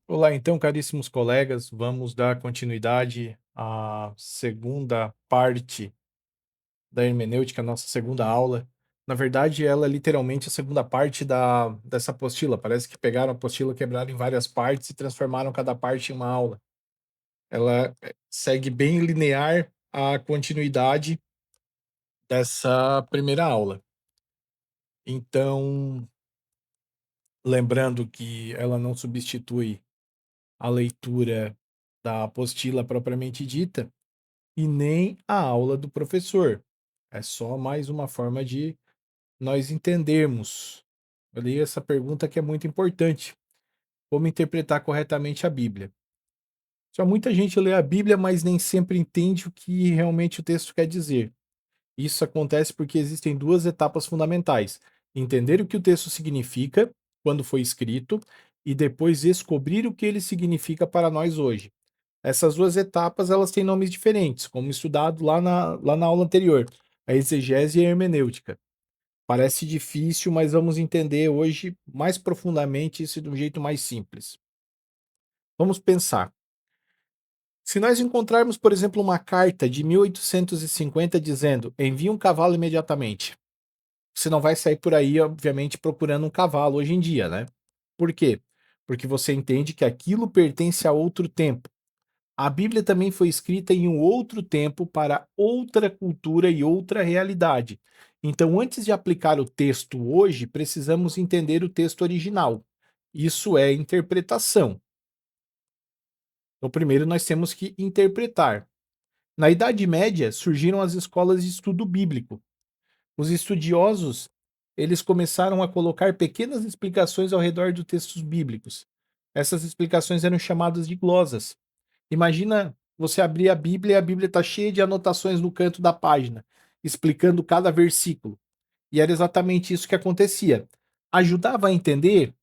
Olá, então, caríssimos colegas, vamos dar continuidade à segunda parte da hermenêutica, nossa segunda aula. Na verdade, ela é literalmente a segunda parte dessa apostila. Parece que pegaram a apostila, quebraram em várias partes e transformaram cada parte em uma aula. Ela segue bem linear a continuidade dessa primeira aula. Então, lembrando que ela não substitui a leitura da apostila propriamente dita, e nem a aula do professor. É só mais uma forma de nós entendermos ali essa pergunta que é muito importante: como interpretar corretamente a Bíblia? Só muita gente lê a Bíblia, mas nem sempre entende o que realmente o texto quer dizer. Isso acontece porque existem duas etapas fundamentais: entender o que o texto significa quando foi escrito e depois descobrir o que ele significa para nós hoje. Essas 2 etapas, elas têm nomes diferentes, como estudado lá na aula anterior, a exegese e a hermenêutica. Parece difícil, mas vamos entender hoje mais profundamente isso de um jeito mais simples. Vamos pensar, se nós encontrarmos, por exemplo, uma carta de 1850 dizendo: "Envie um cavalo imediatamente", você não vai sair por aí, obviamente, procurando um cavalo hoje em dia, né. Por quê? Porque você entende que aquilo pertence a outro tempo. A Bíblia também foi escrita em um outro tempo para outra cultura e outra realidade. Então, antes de aplicar o texto hoje, precisamos entender o texto original. Isso é interpretação. Então, primeiro nós temos que interpretar. Na Idade Média, surgiram as escolas de estudo bíblico. Os estudiosos, eles começaram a colocar pequenas explicações ao redor dos textos bíblicos. Essas explicações eram chamadas de glosas. Imagina você abrir a Bíblia e a Bíblia está cheia de anotações no canto da página, explicando cada versículo. E era exatamente isso que acontecia. Ajudava a entender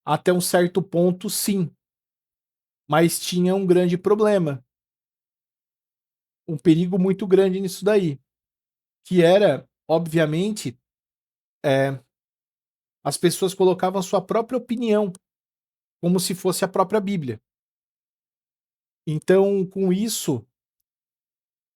até um certo ponto, sim, mas tinha um grande problema, um perigo muito grande nisso daí, que era, obviamente, eh, as pessoas colocavam a sua própria opinião, como se fosse a própria Bíblia. Então, com isso,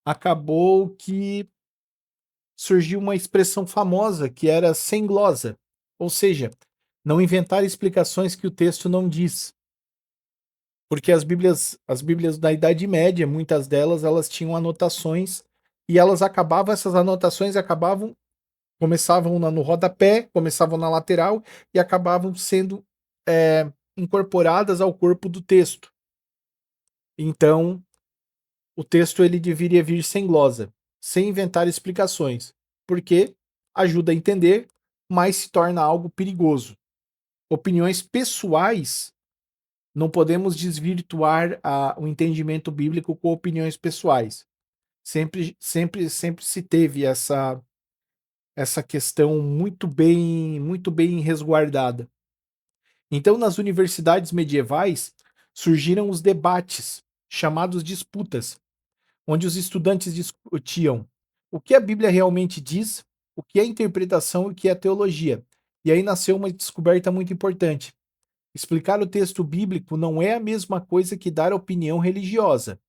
acabou que surgiu uma expressão famosa que era sem glosa, ou seja, não inventar explicações que o texto não diz. Porque as Bíblias da Idade Média, muitas delas, elas tinham anotações e elas acabavam, essas anotações acabavam, começavam no rodapé, começavam na lateral e acabavam sendo incorporadas ao corpo do texto. Então, o texto ele deveria vir sem glosa, sem inventar explicações, porque ajuda a entender, mas se torna algo perigoso. Opiniões pessoais, não podemos desvirtuar o entendimento bíblico com opiniões pessoais. Sempre se teve essa questão muito bem resguardada. Então, nas universidades medievais, surgiram os debates, chamados disputas, onde os estudantes discutiam o que a Bíblia realmente diz, o que é interpretação e o que é teologia. E aí nasceu uma descoberta muito importante. Explicar o texto bíblico não é a mesma coisa que dar opinião religiosa.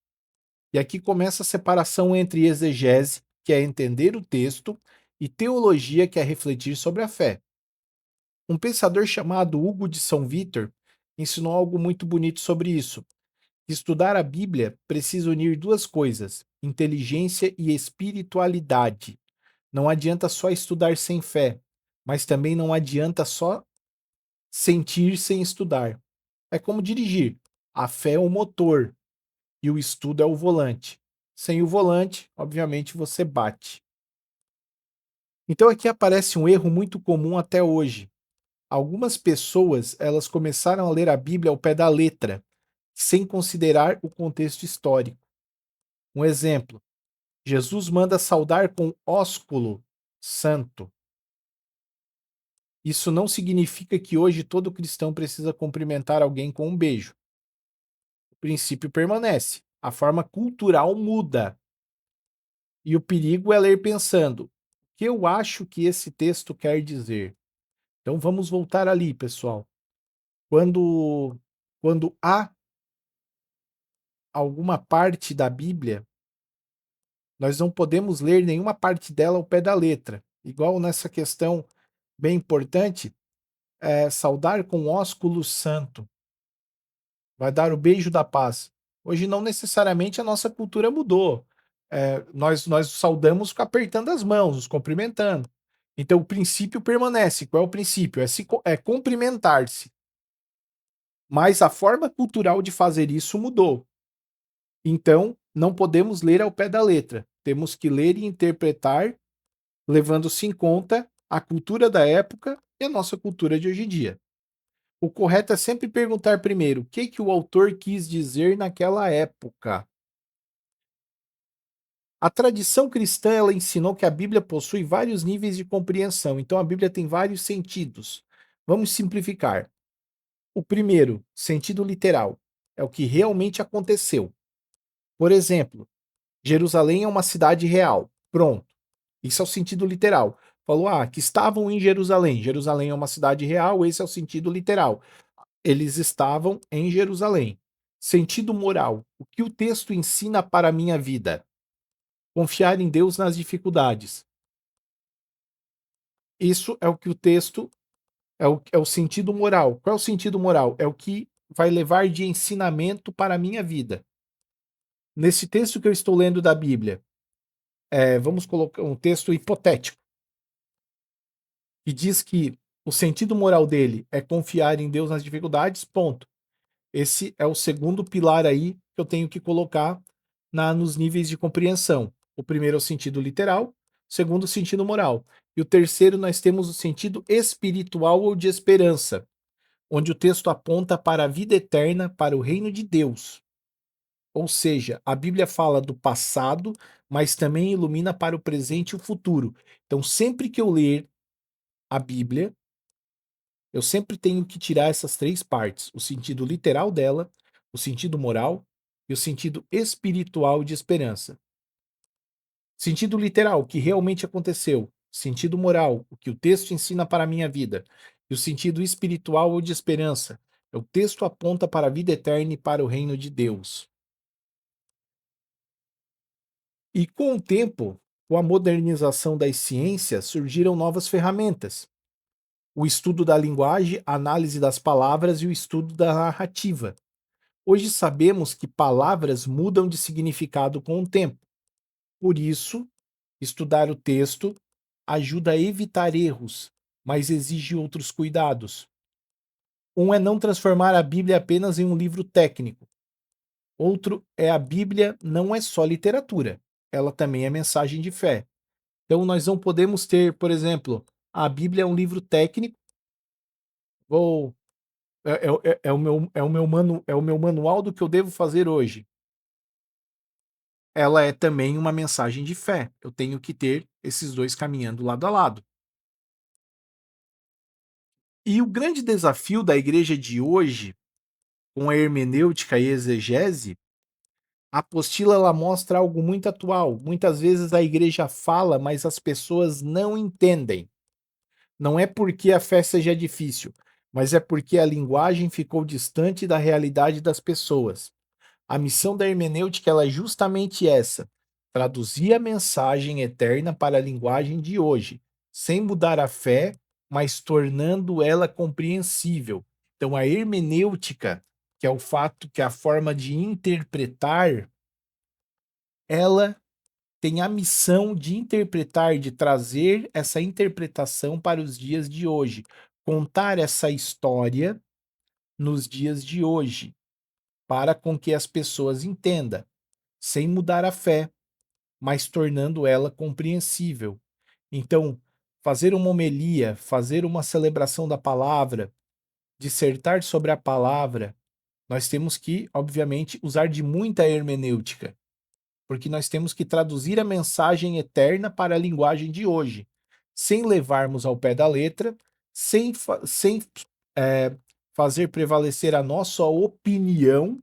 E aqui começa a separação entre exegese, que é entender o texto, e teologia, que é refletir sobre a fé. Um pensador chamado Hugo de São Vítor ensinou algo muito bonito sobre isso. Estudar a Bíblia precisa unir duas coisas: inteligência e espiritualidade. Não adianta só estudar sem fé, mas também não adianta só sentir sem estudar. É como dirigir. A fé é o motor e o estudo é o volante. Sem o volante, obviamente, você bate. Então aqui aparece um erro muito comum até hoje. Algumas pessoas, elas começaram a ler a Bíblia ao pé da letra, sem considerar o contexto histórico. Um exemplo: Jesus manda saudar com ósculo santo. Isso não significa que hoje todo cristão precisa cumprimentar alguém com um beijo. O princípio permanece. A forma cultural muda. E o perigo é ler pensando: o que eu acho que esse texto quer dizer? Então vamos voltar ali, pessoal. Quando quando há alguma parte da Bíblia, nós não podemos ler nenhuma parte dela ao pé da letra. Igual nessa questão bem importante, saudar com ósculo santo, vai dar o beijo da paz. Hoje não necessariamente a nossa cultura mudou. Nós saudamos apertando as mãos, nos cumprimentando. Então o princípio permanece. Qual é o princípio? É cumprimentar-se. Mas a forma cultural de fazer isso mudou. Então, não podemos ler ao pé da letra. Temos que ler e interpretar, levando-se em conta a cultura da época e a nossa cultura de hoje em dia. O correto é sempre perguntar primeiro o que o autor quis dizer naquela época. A tradição cristã ela ensinou que a Bíblia possui vários níveis de compreensão, então a Bíblia tem vários sentidos. Vamos simplificar. O primeiro, sentido literal, é o que realmente aconteceu. Por exemplo, Jerusalém é uma cidade real. Pronto. Isso é o sentido literal. Falou, que estavam em Jerusalém. Jerusalém é uma cidade real, esse é o sentido literal. Eles estavam em Jerusalém. Sentido moral. O que o texto ensina para a minha vida? Confiar em Deus nas dificuldades. Isso é o que o texto é o sentido moral. Qual é o sentido moral? É o que vai levar de ensinamento para a minha vida. Nesse texto que eu estou lendo da Bíblia, vamos colocar um texto hipotético, que diz que o sentido moral dele é confiar em Deus nas dificuldades, ponto. Esse é o segundo pilar aí que eu tenho que colocar nos níveis de compreensão. O primeiro é o sentido literal, o segundo o sentido moral. E o terceiro nós temos o sentido espiritual ou de esperança, onde o texto aponta para a vida eterna, para o reino de Deus. Ou seja, a Bíblia fala do passado, mas também ilumina para o presente e o futuro. Então, sempre que eu ler a Bíblia, eu sempre tenho que tirar essas três partes: o sentido literal dela, o sentido moral e o sentido espiritual de esperança. Sentido literal, o que realmente aconteceu. Sentido moral, o que o texto ensina para a minha vida. E o sentido espiritual ou de esperança. O texto aponta para a vida eterna e para o reino de Deus. E com o tempo, com a modernização das ciências, surgiram novas ferramentas. O estudo da linguagem, a análise das palavras e o estudo da narrativa. Hoje sabemos que palavras mudam de significado com o tempo. Por isso, estudar o texto ajuda a evitar erros, mas exige outros cuidados. Um é não transformar a Bíblia apenas em um livro técnico. Outro é a Bíblia não é só literatura, ela também é mensagem de fé. Então nós não podemos ter, por exemplo, a Bíblia é um livro técnico, ou é o meu manual do que eu devo fazer hoje. Ela é também uma mensagem de fé. Eu tenho que ter esses dois caminhando lado a lado. E o grande desafio da igreja de hoje, com a hermenêutica e exegese, a apostila ela mostra algo muito atual. Muitas vezes a igreja fala, mas as pessoas não entendem. Não é porque a fé seja difícil, mas é porque a linguagem ficou distante da realidade das pessoas. A missão da hermenêutica ela é justamente essa: traduzir a mensagem eterna para a linguagem de hoje, sem mudar a fé, mas tornando ela compreensível. Então, a hermenêutica, que é o fato, que é a forma de interpretar, ela tem a missão de interpretar, de trazer essa interpretação para os dias de hoje, contar essa história nos dias de hoje, para com que as pessoas entendam, sem mudar a fé, mas tornando ela compreensível. Então, fazer uma homilia, fazer uma celebração da palavra, dissertar sobre a palavra, nós temos que, obviamente, usar de muita hermenêutica, porque nós temos que traduzir a mensagem eterna para a linguagem de hoje, sem levarmos ao pé da letra, sem fazer prevalecer a nossa opinião,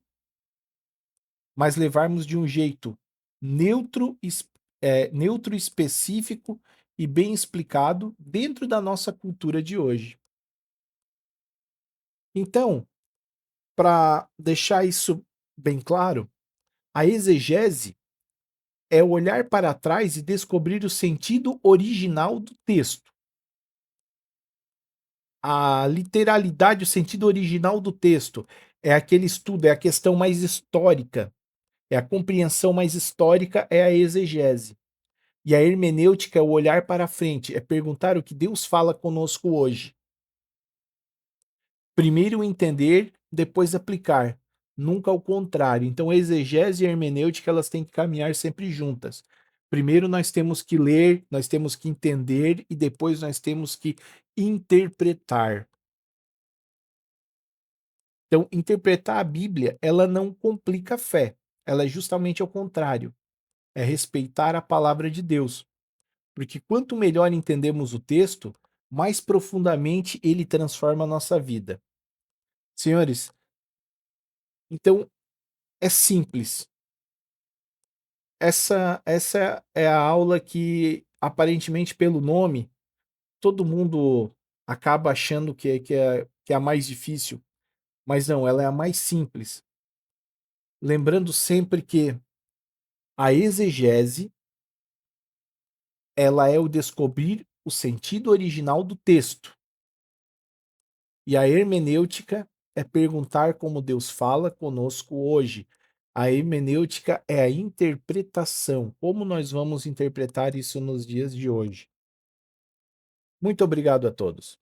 mas levarmos de um jeito neutro, neutro, específico e bem explicado dentro da nossa cultura de hoje. Então, Para deixar isso bem claro, a exegese é olhar para trás e descobrir o sentido original do texto. A literalidade, o sentido original do texto é aquele estudo, é a questão mais histórica, é a compreensão mais histórica, é a exegese. E a hermenêutica é o olhar para frente, é perguntar o que Deus fala conosco hoje. Primeiro entender, depois aplicar, nunca ao contrário. Então, a exegese e a hermenêutica, elas têm que caminhar sempre juntas. Primeiro nós temos que ler, nós temos que entender e depois nós temos que interpretar. Então, interpretar a Bíblia, ela não complica a fé, ela é justamente ao contrário, é respeitar a palavra de Deus. Porque quanto melhor entendemos o texto, mais profundamente ele transforma a nossa vida. Senhores, então é simples. Essa é a aula que, aparentemente, pelo nome, todo mundo acaba achando que é a mais difícil, mas não, ela é a mais simples. Lembrando sempre que a exegese, ela é o descobrir o sentido original do texto. E a hermenêutica é perguntar como Deus fala conosco hoje. A hermenêutica é a interpretação, como nós vamos interpretar isso nos dias de hoje. Muito obrigado a todos.